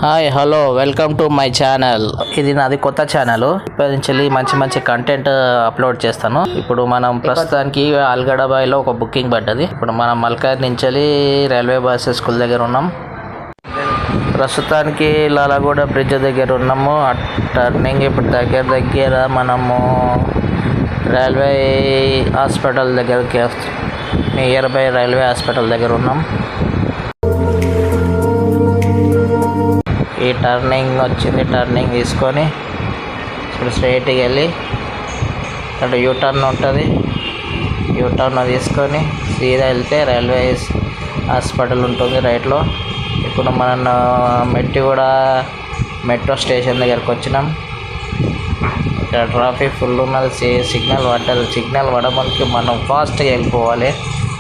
Hi hello welcome to my channel. ఇది నాది కొత్త ఛానల్. ఇప్పటి నుంచి మంచి మంచి కంటెంట్ అప్లోడ్ చేస్తాను. ఇప్పుడు మనం ప్రస్తుతానికి ఆల్గడబాయ్లో ఒక బుకింగ్ పడ్డది. ఇప్పుడు మనం మల్కాజ్ నుంచి రైల్వే బస్ స్కూల్ దగ్గర ఉన్నాం. ప్రస్తుతానికి లాలాగూడ బ్రిడ్జ్ దగ్గర ఉన్నాము. టర్నింగ్ ఇప్పుడు దగ్గర మనము రైల్వే హాస్పిటల్ దగ్గరికి నియర్ బై రైల్వే హాస్పిటల్ దగ్గర ఉన్నాం. ఈ టర్నింగ్ వచ్చింది. టర్నింగ్ తీసుకొని ఇప్పుడు స్ట్రైట్కి వెళ్ళి అక్కడ యూటర్న్ ఉంటుంది. యూటర్న్ తీసుకొని సీదా వెళ్తే రైల్వే హాస్పిటల్ ఉంటుంది రైట్లో. ఇప్పుడు మనం మెట్టిగూడ మెట్రో స్టేషన్ దగ్గరకు వచ్చినాం. ఇక్కడ ట్రాఫిక్ ఫుల్ ఉన్నది. సిగ్నల్ పడ్డది. సిగ్నల్ పడడానికి మనం ఫాస్ట్గా వెళ్ళిపోవాలి.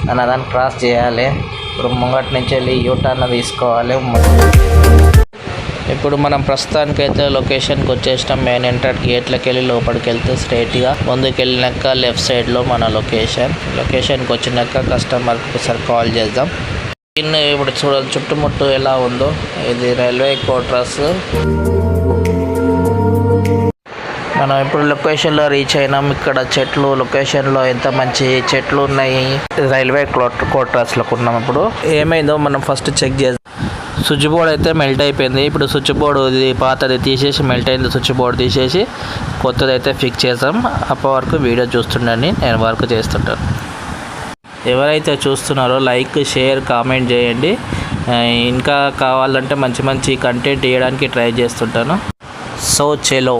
దాన్ని క్రాస్ చేయాలి. ఇప్పుడు ముంగటి నుంచి వెళ్ళి యూటర్న్ తీసుకోవాలి. ఇప్పుడు మనం ప్రస్తుతానికైతే లొకేషన్కి వచ్చేసినాం. మెయిన్ ఎంట్రన్స్ గేట్లోకి వెళ్ళి లోపలికి వెళ్తే స్ట్రైట్గా ముందుకు వెళ్ళినాక లెఫ్ట్ సైడ్లో మన లొకేషన్కి వచ్చినాక కస్టమర్కి ఒకసారి కాల్ చేద్దాం. ఇప్పుడు చూడాలి చుట్టుముట్టు ఎలా ఉందో. ఇది రైల్వే క్వార్టర్స్. మనం ఇప్పుడు లొకేషన్లో రీచ్ అయినాం. ఇక్కడ చెట్లు లొకేషన్లో ఎంత మంచి చెట్లు ఉన్నాయి. రైల్వే క్వార్టర్స్లోకి ఉన్నాం. ఇప్పుడు ఏమైందో మనం ఫస్ట్ చెక్ చేద్దాం. స్విచ్ బోర్డ్ అయితే మెల్ట్ అయిపోయింది. ఇప్పుడు స్విచ్ బోర్డు ఇది పాతది తీసేసి మెల్ట్ అయింది. స్విచ్ బోర్డు తీసేసి కొత్తది అయితే ఫిక్స్ చేసాం. అప్పటి వరకు వీడియో చూస్తుండండి, నేను వర్క్ చేస్తుంటాను. ఎవరైతే చూస్తున్నారో లైక్ షేర్ కామెంట్ చేయండి. ఇంకా కావాలంటే మంచి మంచి కంటెంట్ ఇవ్వడానికి ట్రై చేస్తుంటాను. సో చలో.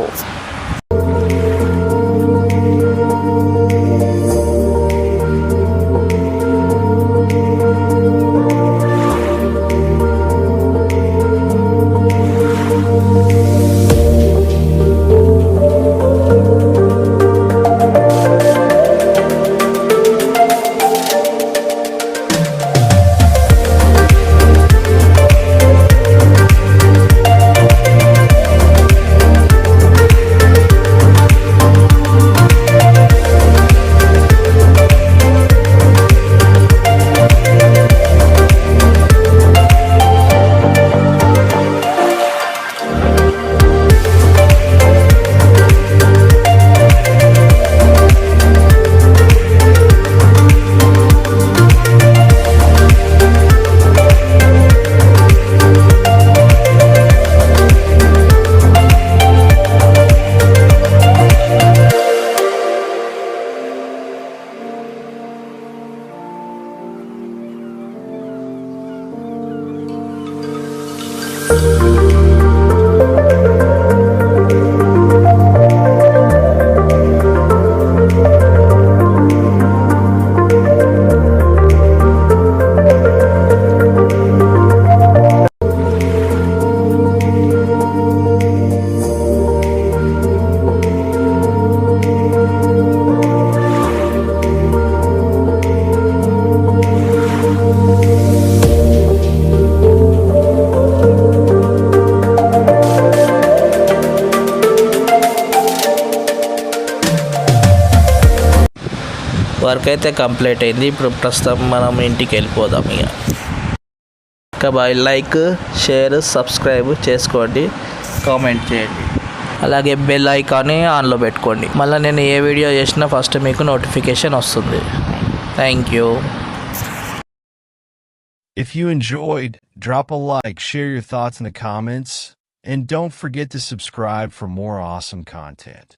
వర్క్ అయితే కంప్లీట్ అయింది. ఇప్పుడు ప్రస్తుతం మనం ఇంటికి వెళ్ళిపోదాం. ఇక బాయ్. లైక్ షేర్ సబ్స్క్రైబ్ చేసుకోండి, కామెంట్ చేయండి. అలాగే బెల్ ఐకాన్ని ఆన్లో పెట్టుకోండి. మళ్ళీ నేను ఏ వీడియో చేసినా ఫస్ట్ మీకు నోటిఫికేషన్ వస్తుంది. Thank you. If you enjoyed, drop a like, share your thoughts in the comments, and don't forget to subscribe for more awesome content.